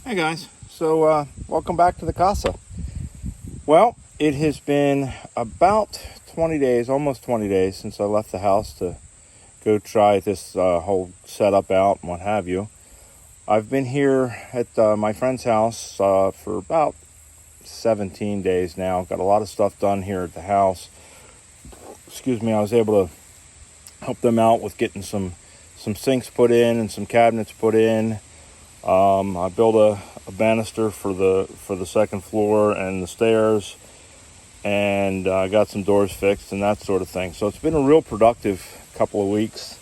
Hey guys, so welcome back to the casa. Well, it has been about 20 days, almost 20 days since I left the house to go try this whole setup out and what have you. I've been here at my friend's house for about 17 days now. Got a lot of stuff done here at the house. Excuse me, I was able to help them out with getting some sinks put in and some cabinets put in. I built a banister for the second floor and the stairs, and I got some doors fixed and that sort of thing. So it's been a real productive couple of weeks,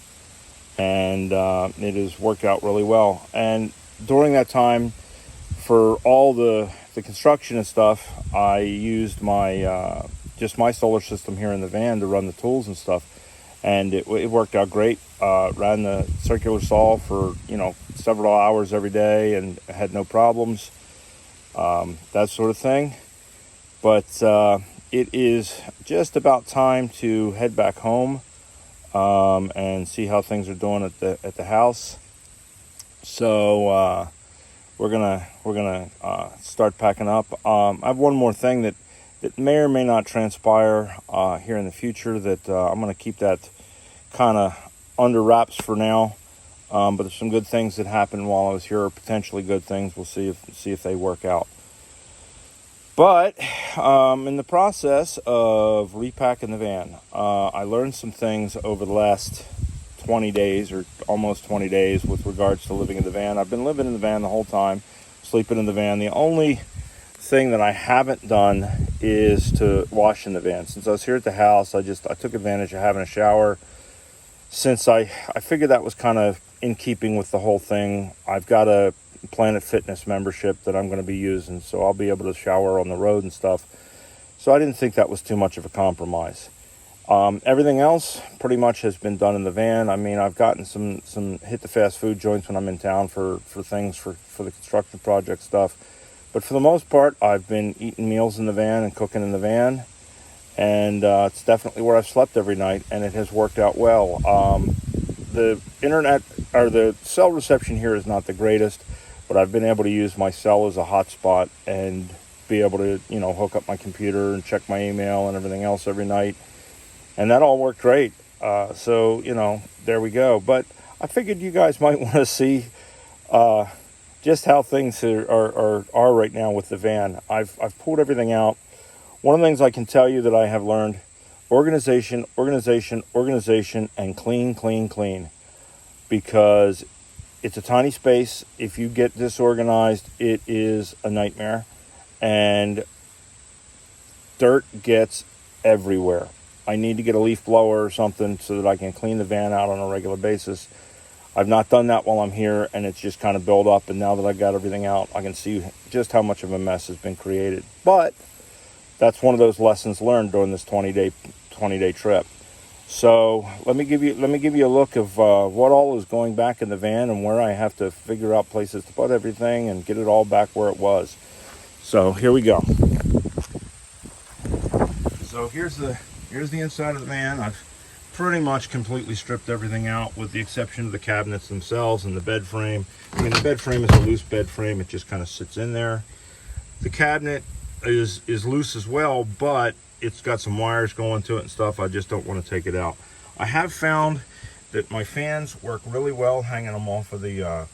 and it has worked out really well. And during that time, for all the construction and stuff, I used my just my solar system here in the van to run the tools and stuff. And it worked out great. Ran the circular saw for several hours every day and had no problems, that sort of thing. But it is just about time to head back home and see how things are doing at the house. So we're gonna start packing up. I have one more thing that may or may not transpire here in the future that I'm going to keep that kind of under wraps for now. But there's some good things that happened while I was here, potentially good things. We'll see if they work out. But in the process of repacking the van, I learned some things over the last 20 days or almost 20 days with regards to living in the van. I've been living in the van the whole time, sleeping in the van. The only thing that I haven't done is to wash in the van. Since I was here at the house, I took advantage of having a shower, since I figured that was kind of in keeping with the whole thing. I've got a Planet Fitness membership that I'm going to be using, so I'll be able to shower on the road and stuff. So I didn't think that was too much of a compromise. Everything else pretty much has been done in the van. I mean, I've gotten some hit the fast food joints when I'm in town for things for the construction project stuff. But for the most part, I've been eating meals in the van and cooking in the van. And it's definitely where I've slept every night, and it has worked out well. The internet, or the cell reception here is not the greatest, but I've been able to use my cell as a hotspot and be able to, hook up my computer and check my email and everything else every night. And that all worked great. So, there we go. But I figured you guys might want to see just how things are right now with the van. I've pulled everything out. One of the things I can tell you that I have learned: organization, and clean. Because it's a tiny space. If you get disorganized, it is a nightmare. And dirt gets everywhere. I need to get a leaf blower or something so that I can clean the van out on a regular basis. I've not done that while I'm here, and it's just kind of built up. And now that I've got everything out, I can see just how much of a mess has been created. But that's one of those lessons learned during this 20-day trip. So let me give you a look of what all is going back in the van and where I have to figure out places to put everything and get it all back where it was. So here we go. So here's the inside of the van. I've pretty much completely stripped everything out with the exception of the cabinets themselves and the bed frame. I mean, the bed frame is a loose bed frame. It just kind of sits in there. The cabinet is loose as well, but it's got some wires going to it and stuff. I just don't want to take it out. I have found that my fans work really well hanging them off of the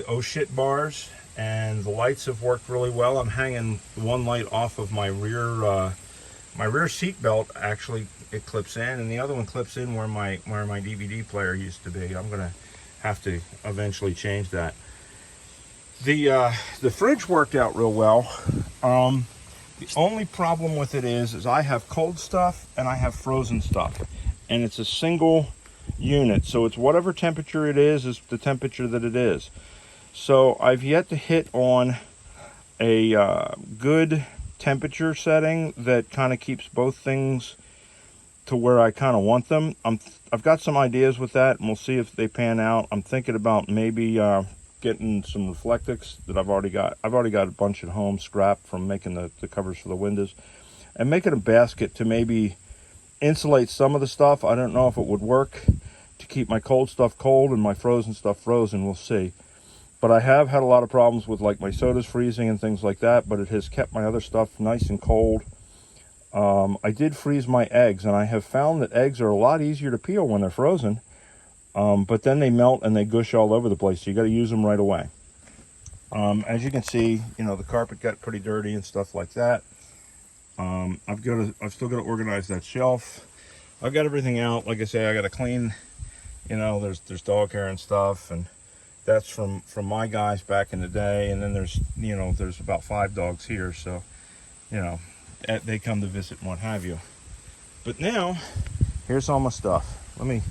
oh shit bars, and the lights have worked really well. I'm hanging one light off of my rear seat belt. Actually, it clips in, and the other one clips in where my DVD player used to be. I'm gonna have to eventually change that. The fridge worked out real well. The only problem with it is I have cold stuff and I have frozen stuff, and it's a single unit, so it's whatever temperature it is the temperature that it is. So I've yet to hit on a good temperature setting that kind of keeps both things to where I kind of want them. I've got some ideas with that, and we'll see if they pan out. I'm thinking about maybe getting some Reflectix that I've already got. I've already got a bunch at home scrapped from making the covers for the windows, and making a basket to maybe insulate some of the stuff. I don't know if it would work to keep my cold stuff cold and my frozen stuff frozen. We'll see. But I have had a lot of problems with like my sodas freezing and things like that, but it has kept my other stuff nice and cold. I did freeze my eggs, and I have found that eggs are a lot easier to peel when they're frozen, but then they melt and they gush all over the place, so you got to use them right away. As you can see, you know, the carpet got pretty dirty and stuff like that. I've still got to organize that shelf. I've got everything out. Like I say, I got to clean, you know, there's dog hair and stuff, and that's from my guys back in the day. And then there's, you know, there's about 5 dogs here, so, you know, they come to visit and what have you. But now, here's all my stuff. Let me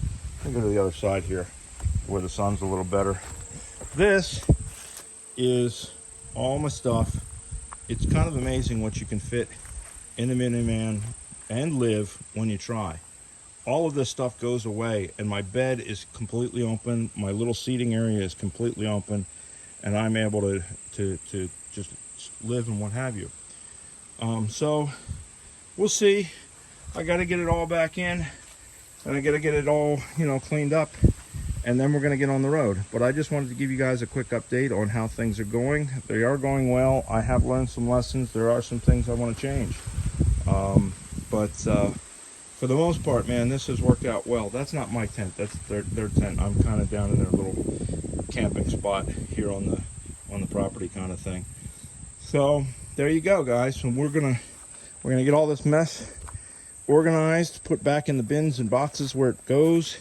go to the other side here where the sun's a little better. This is all my stuff. It's kind of amazing what you can fit in the minivan and live when you try. All of this stuff goes away, and my bed is completely open. My little seating area is completely open, and I'm able to just live and what have you. So we'll see. I got to get it all back in, and I got to get it all, you know, cleaned up, and then we're going to get on the road. But I just wanted to give you guys a quick update on how things are going. They are going well. I have learned some lessons. There are some things I want to change. But for the most part, man, this has worked out well. That's not my tent. That's their tent. I'm kind of down in their little camping spot here on the property kind of thing. So there you go, guys. And we're gonna get all this mess organized, put back in the bins and boxes where it goes,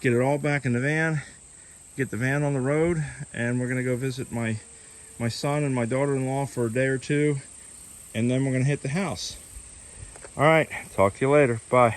get it all back in the van, get the van on the road, and we're gonna go visit my son and my daughter-in-law for a day or two, and then we're gonna hit the house. All right, talk to you later. Bye.